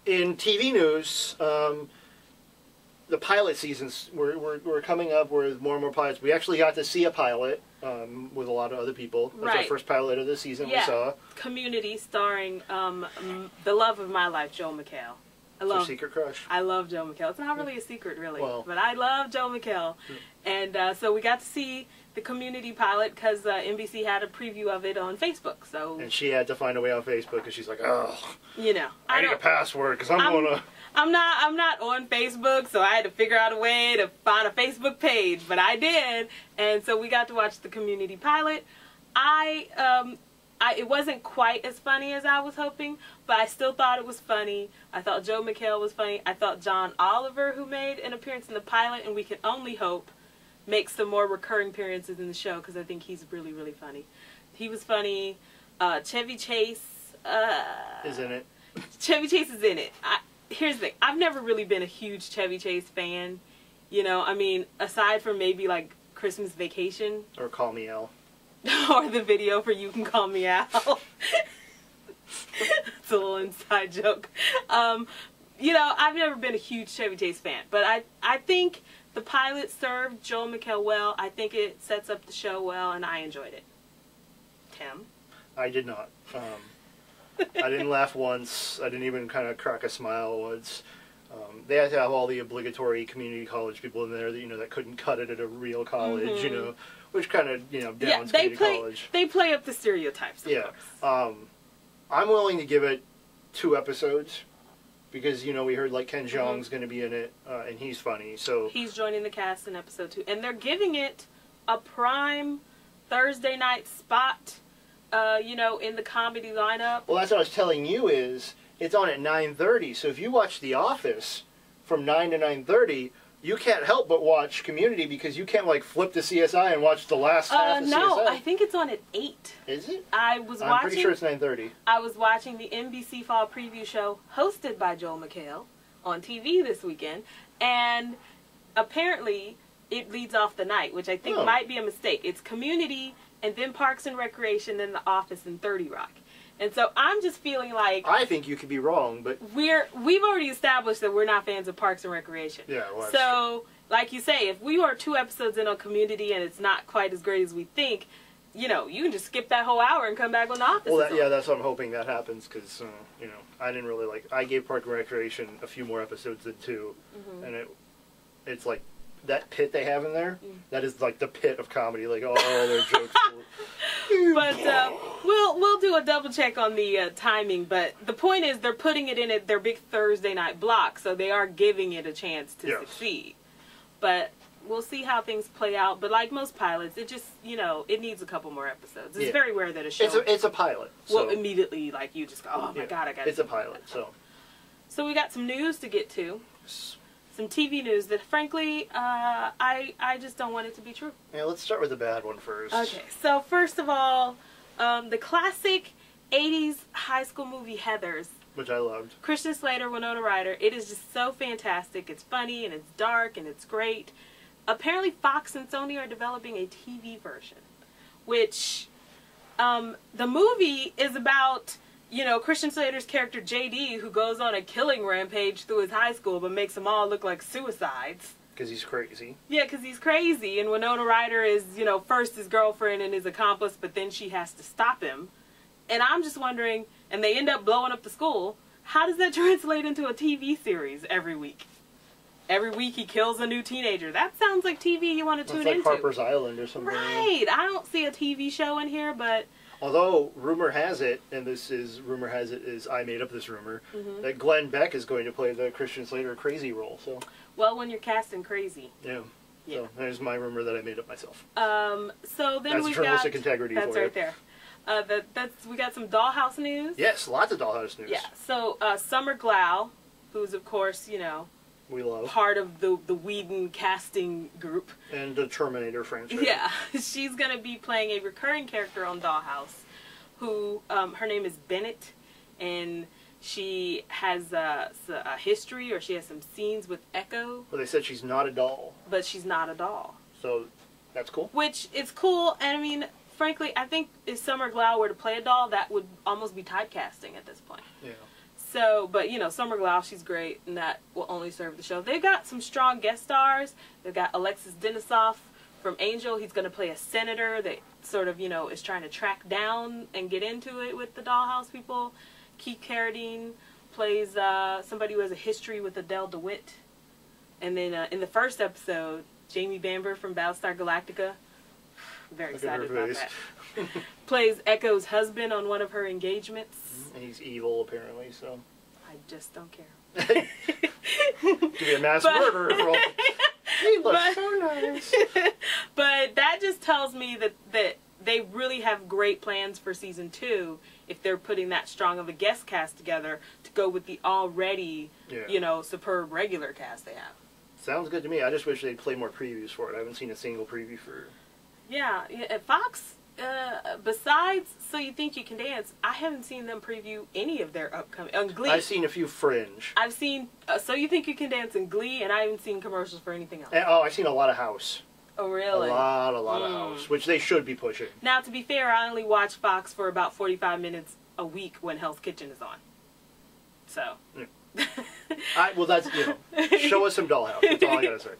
in TV news, the pilot seasons we're coming up with more and more pilots. We actually got to see a pilot with a lot of other people. That's our first pilot of the season we saw. Community, starring the love of my life, Joel McHale. Your secret crush. I love Joel McHale. It's not really a secret, really, but I love Joel McHale. And so we got to see the Community pilot because NBC had a preview of it on Facebook. And she had to find a way on Facebook because she's like, oh, I need a password because I'm not on Facebook, so I had to figure out a way to find a Facebook page, but I did, and so we got to watch the Community pilot. It wasn't quite as funny as I was hoping, but I still thought it was funny. I thought Joe McHale was funny. I thought John Oliver, who made an appearance in the pilot, and we can only hope makes some more recurring appearances in the show because I think he's really, really funny. He was funny. Chevy Chase is in it. Chevy Chase is in it. Here's the thing. I've never really been a huge Chevy Chase fan. I mean, aside from maybe like Christmas Vacation. Or Call Me Al. Or the video for You Can Call Me Al. It's a little inside joke. I've never been a huge Chevy Chase fan. But I think the pilot served Joel McHale well. I think it sets up the show well, and I enjoyed it. Tim? I did not. I didn't laugh once. I didn't even kind of crack a smile once. They had to have all the obligatory community college people in there that couldn't cut it at a real college, which kind of, downs community college. They play up the stereotypes, of course. I'm willing to give it 2 episodes because, we heard like Ken Jeong's going to be in it, and he's funny, so. He's joining the cast in episode 2, and they're giving it a prime Thursday night spot. In the comedy lineup. Well, that's what I was telling you is, it's on at 9:30, so if you watch The Office from 9 to 9:30, you can't help but watch Community because you can't, flip to CSI and watch the last half of CSI. No, I think it's on at 8. Is it? I'm pretty sure it's 9:30. I was watching the NBC Fall Preview Show hosted by Joel McHale on TV this weekend, and apparently it leads off the night, which I think might be a mistake. It's Community, and then Parks and Recreation, then The Office, and 30 Rock. And so I'm just feeling like... I think you could be wrong, but... We've already established that we're not fans of Parks and Recreation. Yeah, well, so, like you say, if we are 2 episodes in on Community and it's not quite as great as we think, you can just skip that whole hour and come back on The Office. Well, that's what I'm hoping that happens, because, I didn't really I gave Parks and Recreation a few more episodes than 2, and it's like... That pit they have in there, that is like the pit of comedy. Like, all their jokes. But we'll do a double check on the timing. But the point is, they're putting it in at their big Thursday night block, so they are giving it a chance to succeed. But we'll see how things play out. But like most pilots, it just it needs a couple more episodes. It's very rare that a show. It's a pilot. Well, immediately you just go, oh my god, I got. It's a pilot, so. So we got some news to get to. Some TV news that, frankly, I just don't want it to be true. Yeah, let's start with the bad one first. Okay, so first of all, the classic 80s high school movie Heathers. Which I loved. Christian Slater, Winona Ryder. It is just so fantastic. It's funny, and it's dark, and it's great. Apparently, Fox and Sony are developing a TV version, which the movie is about... Christian Slater's character J.D., who goes on a killing rampage through his high school but makes them all look like suicides. Because he's crazy. Yeah, because he's crazy. And Winona Ryder is, first his girlfriend and his accomplice, but then she has to stop him. And I'm just wondering, and they end up blowing up the school, how does that translate into a TV series every week? Every week he kills a new teenager. That sounds like TV you want to tune into. It's like Harper's Island or something. Right. I don't see a TV show in here, but... Although, rumor has it, and rumor has it is I made up this rumor, that Glenn Beck is going to play the Christian Slater crazy role, so... Well, when you're casting crazy. Yeah. So, there's my rumor that I made up myself. So then that's journalistic integrity that's for right there. We got some Dollhouse news. Yes, lots of Dollhouse news. Yeah, so Summer Glau, who's, of course, we love. Part of the Whedon casting group. And the Terminator franchise. Yeah. She's going to be playing a recurring character on Dollhouse who, her name is Bennett, and she has a history, or she has some scenes with Echo. Well, they said she's not a doll. But she's not a doll. So, that's cool. Which is cool, and I mean, frankly, I think if Summer Glau were to play a doll, that would almost be typecasting at this point. Yeah. So, but you know, Summer Glau, she's great, and that will only serve the show. They've got some strong guest stars. They've got Alexis Denisof from Angel. He's going to play a senator that sort of, you know, is trying to track down and get into it with the Dollhouse people. Keith Carradine plays somebody who has a history with Adele DeWitt. And then in the first episode, Jamie Bamber from Battlestar Galactica, very excited about that, plays Echo's husband on one of her engagements. And he's evil, apparently, so. I just don't care. Could be a mass murderer for all. He looks so nice. But that just tells me that they really have great plans for season 2 if they're putting that strong of a guest cast together to go with the already, you know, superb regular cast they have. Sounds good to me. I just wish they'd play more previews for it. I haven't seen a single preview for. Yeah, Fox. Besides So You Think You Can Dance, I haven't seen them preview any of their upcoming. Glee. I've seen a few Fringe. I've seen So You Think You Can Dance and Glee, and I haven't seen commercials for anything else. And, I've seen a lot of House. Oh, really? A lot of House, which they should be pushing. Now, to be fair, I only watch Fox for about 45 minutes a week when Hell's Kitchen is on. So. Yeah. Well, that's, you know, show us some Dollhouse. That's all I gotta say.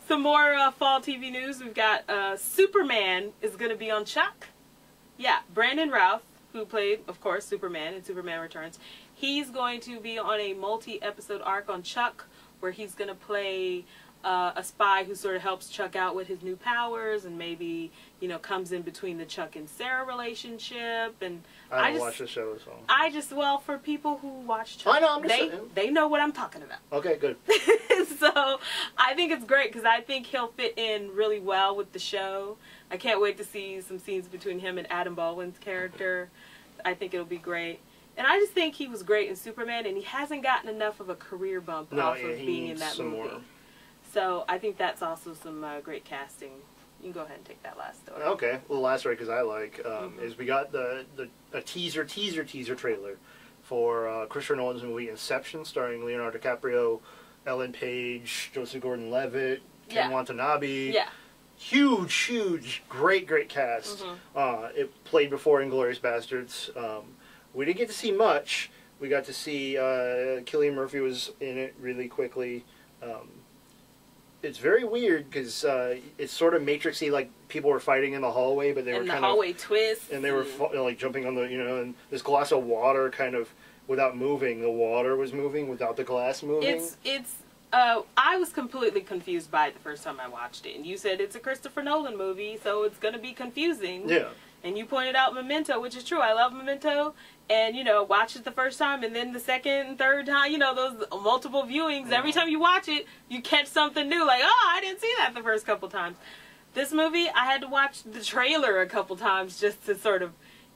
Some more fall TV news. We've got Superman is going to be on Chuck. Yeah, Brandon Routh, who played, of course, Superman in Superman Returns, he's going to be on a multi-episode arc on Chuck where he's going to play a spy who sort of helps Chuck out with his new powers and maybe, you know, comes in between the Chuck and Sarah relationship. And I don't watch the show, so. Well, for people who watch Chuck, I know, I'm just saying. They know what I'm talking about. Okay, good. So I think it's great because I think he'll fit in really well with the show. I can't wait to see some scenes between him and Adam Baldwin's character. I think it'll be great. And I just think he was great in Superman, and he hasn't gotten enough of a career bump off of being in that movie. More. So I think that's also some great casting. You can go ahead and take that last story. Okay. Well, the last story, because I like, is we got a teaser trailer for Christopher Nolan's movie Inception, starring Leonardo DiCaprio, Ellen Page, Joseph Gordon-Levitt, Ken Watanabe. Yeah. Huge, great cast. It played before Inglourious Bastards. We didn't get to see much. We got to see Cillian Murphy was in it really quickly. It's very weird because it's sort of Matrixy, like people were fighting in the hallway, but they were kind of... And the hallway twist. And they were like jumping on the, you know, and this glass of water kind of, without moving, the water was moving without the glass moving. I was completely confused by it the first time I watched it. And you said it's a Christopher Nolan movie, so it's going to be confusing. Yeah. And you pointed out Memento, which is true. I love Memento. And, you know, watch it the first time and then the second and third time, you know, those multiple viewings. Every time you watch it, you catch something new. Like, oh, I didn't see that the first couple times. This movie, I had to watch the trailer a couple times just to sort of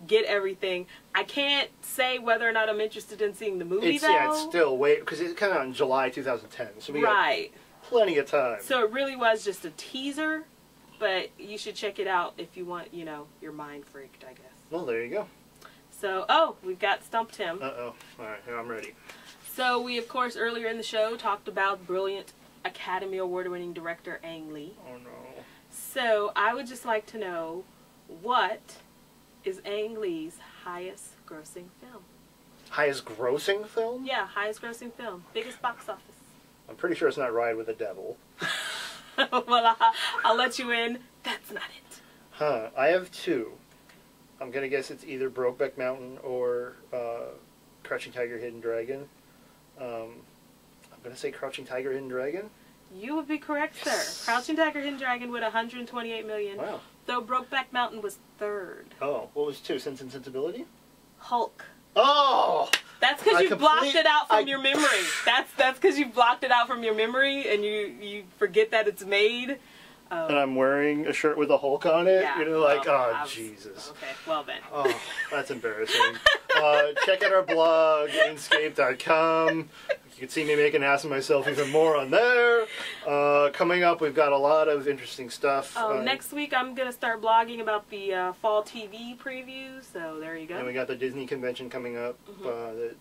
get everything. I can't say whether or not I'm interested in seeing the movie, though. Yeah, it's still wait, because it's kind of in July 2010. So we got plenty of time. So it really was just a teaser, but you should check it out if you want, you know, your mind freaked, I guess. Well, there you go. So, we've got Stumped Him. Uh-oh. All right, here, I'm ready. So we, of course, earlier in the show talked about brilliant Academy Award-winning director Ang Lee. Oh, no. So I would just like to know, what is Ang Lee's highest-grossing film? Highest-grossing film? Yeah, highest-grossing film. Biggest box office. I'm pretty sure it's not Ride with the Devil. Well, I'll let you in. That's not it. Huh. I have two. I'm going to guess it's either Brokeback Mountain or Crouching Tiger, Hidden Dragon. I'm going to say Crouching Tiger, Hidden Dragon. You would be correct, sir. Crouching Tiger, Hidden Dragon with $128 million. Wow. Though Brokeback Mountain was third. Oh, what was two? Sense and Sensibility? Hulk. Oh! That's because you blocked it out from your memory. That's because you blocked it out from your memory and you forget that it's made. And I'm wearing a shirt with a Hulk on it. Yeah, You're like, Jesus. Okay, well then. Oh, that's embarrassing. Check out our blog, Inscape.com. You can see me make an ass of myself even more on there. Coming up, we've got a lot of interesting stuff. Next week, I'm going to start blogging about the fall TV preview, so there you go. And we got the Disney convention coming up that,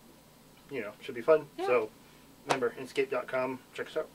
you know, should be fun. Yeah. So, remember, Inscape.com. Check us out.